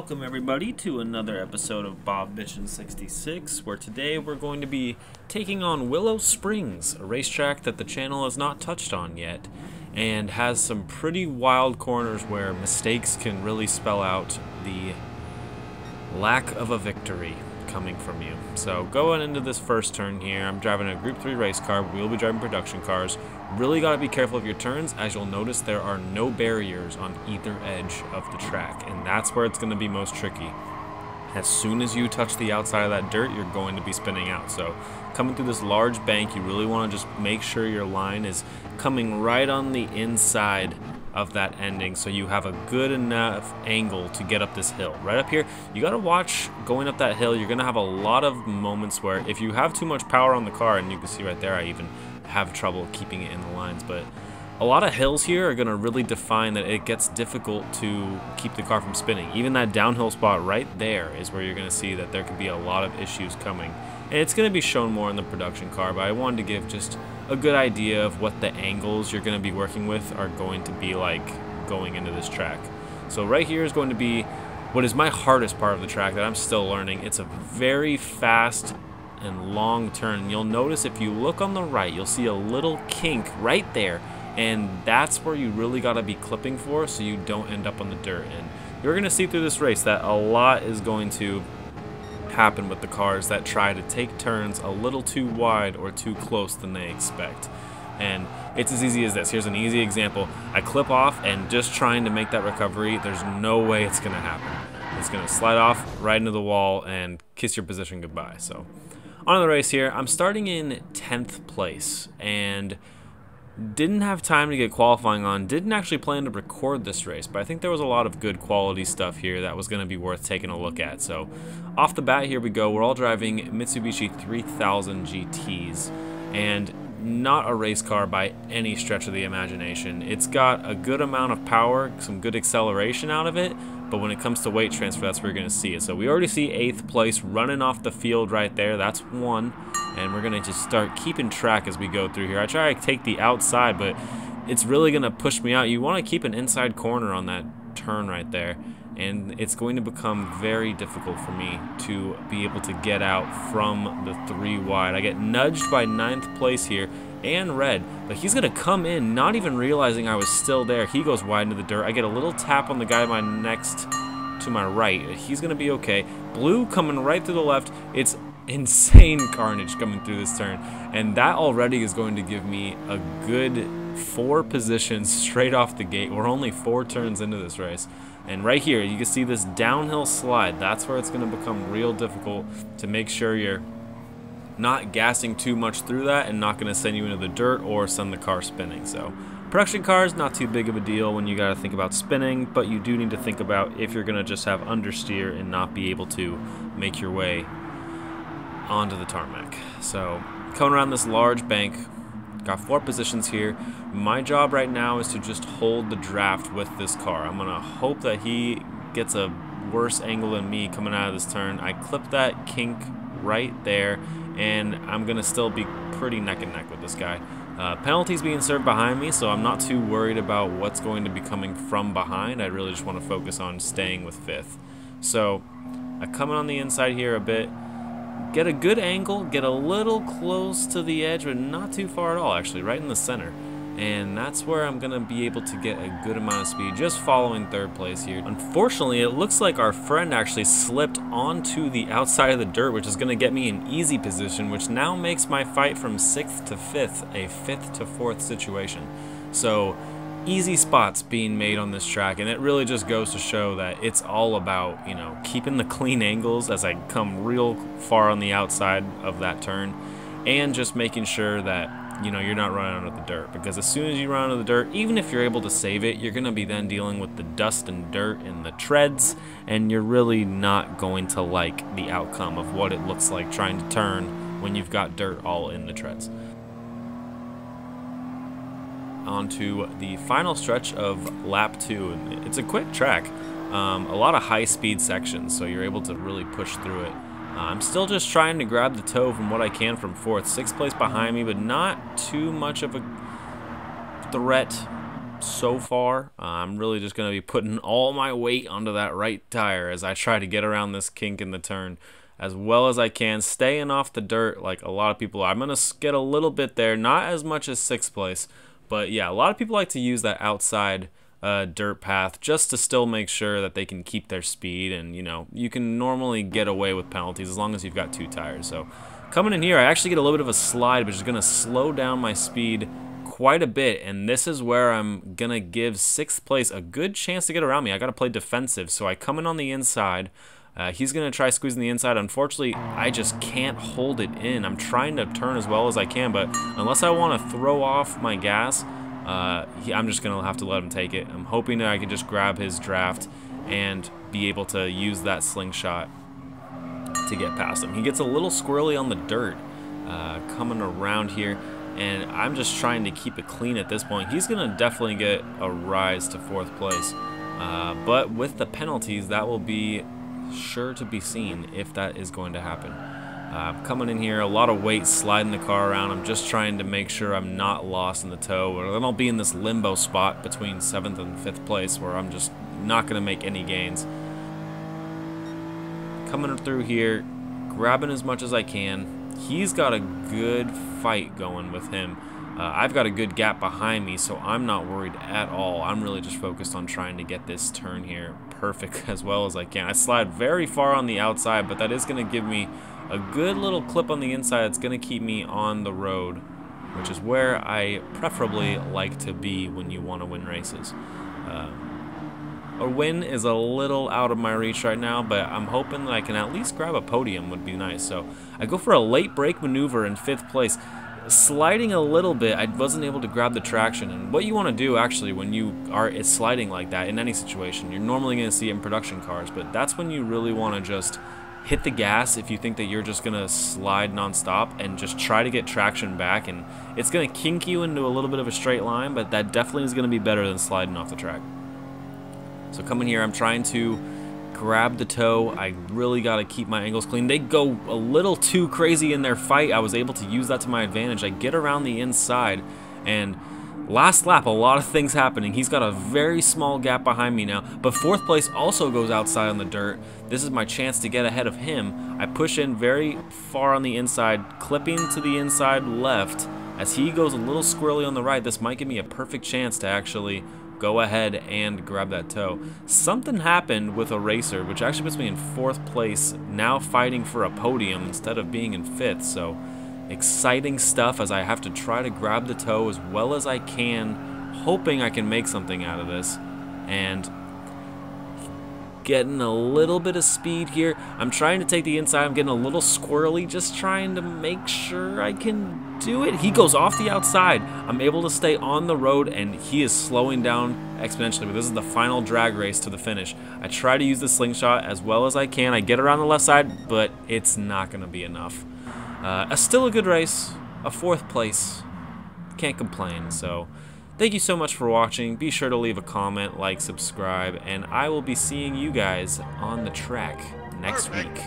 Welcome everybody to another episode of Bob Bitchin' 66, where today we're going to be taking on Willow Springs, a racetrack that the channel has not touched on yet, and has some pretty wild corners where mistakes can really spell out the lack of a victory coming from you. So going into this first turn here, I'm driving a Group 3 race car, but we'll be driving production cars. Really got to be careful of your turns, as you'll notice there are no barriers on either edge of the track, and that's where it's going to be most tricky. As soon as you touch the outside of that dirt, you're going to be spinning out. So coming through this large bank, you really want to just make sure your line is coming right on the inside of that ending, so you have a good enough angle to get up this hill. Right up here, you got to watch going up that hill. You're going to have a lot of moments where if you have too much power on the car, and you can see right there I even have trouble keeping it in the lines, but a lot of hills here are going to really define that it gets difficult to keep the car from spinning. Even that downhill spot right there is where you're going to see that there could be a lot of issues coming, and it's going to be shown more in the production car, but I wanted to give just a good idea of what the angles you're going to be working with are going to be like going into this track. So right here is going to be what is my hardest part of the track that I'm still learning. It's a very fast and long turn. You'll notice if you look on the right, you'll see a little kink right there, and that's where you really got to be clipping for so you don't end up on the dirt. And you're going to see through this race that a lot is going to happen with the cars that try to take turns a little too wide or too close than they expect. And it's as easy as this. Here's an easy example. I clip off, and just trying to make that recovery, there's no way it's going to happen. It's going to slide off right into the wall and kiss your position goodbye. So on the race here, I'm starting in 10th place and didn't have time to get qualifying on. Didn't actually plan to record this race, but I think there was a lot of good quality stuff here that was going to be worth taking a look at. So off the bat, here we go. We're all driving Mitsubishi 3000 GTs, and not a race car by any stretch of the imagination. It's got a good amount of power, some good acceleration out of it, but when it comes to weight transfer, that's where you're going to see it. So we already see 8th place running off the field right there. That's one. And we're going to just start keeping track as we go through here. I try to take the outside, but it's really going to push me out. You want to keep an inside corner on that turn right there, and it's going to become very difficult for me to be able to get out from the 3 wide. I get nudged by 9th place here and Red, but he's going to come in not even realizing I was still there. He goes wide into the dirt. I get a little tap on the guy to my right. He's going to be okay. Blue coming right through the left. It's insane carnage coming through this turn, and that already is going to give me a good 4 positions straight off the gate. We're only 4 turns into this race, and right here you can see this downhill slide. That's where it's going to become real difficult to make sure you're not gassing too much through that and not going to send you into the dirt or send the car spinning. So production cars, not too big of a deal when you got to think about spinning, but you do need to think about if you're going to just have understeer and not be able to make your way onto the tarmac. So coming around this large bank, got 4 positions here. My job right now is to just hold the draft with this car. I'm gonna hope that he gets a worse angle than me coming out of this turn. I clip that kink right there, and I'm gonna still be pretty neck and neck with this guy. Penalties being served behind me, so I'm not too worried about what's going to be coming from behind. I really just want to focus on staying with 5th. So I come on the inside here a bit, get a good angle, get a little close to the edge, but not too far at all, actually, right in the center. And that's where I'm going to be able to get a good amount of speed, just following 3rd place here. Unfortunately, it looks like our friend actually slipped onto the outside of the dirt, which is going to get me an easy position, which now makes my fight from 6th to 5th a 5th to 4th situation. So easy spots being made on this track, and it really just goes to show that it's all about, you know, keeping the clean angles as I come real far on the outside of that turn, and just making sure that, you know, you're not running under the dirt, because as soon as you run under the dirt, even if you're able to save it, you're going to be then dealing with the dust and dirt and the treads, and you're really not going to like the outcome of what it looks like trying to turn when you've got dirt all in the treads. Onto the final stretch of lap 2, and it's a quick track, a lot of high-speed sections, so you're able to really push through it. I'm still just trying to grab the toe from what I can from 4th. 6th place behind me, but not too much of a threat so far. I'm really just going to be putting all my weight onto that right tire as I try to get around this kink in the turn as well as I can, staying off the dirt like a lot of people are. I'm going to skid a little bit there, not as much as 6th place, but yeah, a lot of people like to use that outside dirt path just to still make sure that they can keep their speed, and you know, you can normally get away with penalties as long as you've got 2 tires. So coming in here, I actually get a little bit of a slide, which is going to slow down my speed quite a bit, and this is where I'm going to give 6th place a good chance to get around me. I got to play defensive, so I come in on the inside. He's going to try squeezing the inside. Unfortunately, I just can't hold it in. I'm trying to turn as well as I can, but unless I want to throw off my gas, I'm just going to have to let him take it. I'm hoping that I can just grab his draft and be able to use that slingshot to get past him. He gets a little squirrely on the dirt coming around here, and I'm just trying to keep it clean at this point. He's going to definitely get a rise to 4th place, but with the penalties, that will be sure to be seen if that is going to happen. Coming in here, a lot of weight sliding the car around. I'm just trying to make sure I'm not lost in the tow, or then I'll be in this limbo spot between 7th and 5th place where I'm just not going to make any gains. Coming through here, grabbing as much as I can. He's got a good fight going with him. I've got a good gap behind me, so I'm not worried at all. I'm really just focused on trying to get this turn here perfect as well as I can. I slide very far on the outside, but that is going to give me a good little clip on the inside that's going to keep me on the road, which is where I preferably like to be when you want to win races. A win is a little out of my reach right now, but I'm hoping that I can at least grab a podium would be nice. So I go for a late brake maneuver in 5th place. Sliding a little bit, I wasn't able to grab the traction, and what you want to do actually when you are sliding like that in any situation, you're normally going to see it in production cars, but that's when you really want to just hit the gas if you think that you're just going to slide non-stop and just try to get traction back, and it's going to kink you into a little bit of a straight line, but that definitely is going to be better than sliding off the track. So coming here, I'm trying to grab the toe. I really got to keep my angles clean. They go a little too crazy in their fight. I was able to use that to my advantage. I get around the inside, and last lap, a lot of things happening. He's got a very small gap behind me now, but 4th place also goes outside on the dirt. This is my chance to get ahead of him. I push in very far on the inside, clipping to the inside left. As he goes a little squirrely on the right, this might give me a perfect chance to actually go ahead and grab that toe. Something happened with a racer, which actually puts me in 4th place, now fighting for a podium instead of being in 5th. So exciting stuff as I have to try to grab the toe as well as I can, hoping I can make something out of this. And getting a little bit of speed here. I'm trying to take the inside. I'm getting a little squirrely, just trying to make sure I can do it. He goes off the outside. I'm able to stay on the road, and he is slowing down exponentially, but this is the final drag race to the finish. I try to use the slingshot as well as I can. I get around the left side, but it's not going to be enough. Still a good race, a 4th place. Can't complain. So thank you so much for watching. Be sure to leave a comment, like, subscribe, and I will be seeing you guys on the track next week.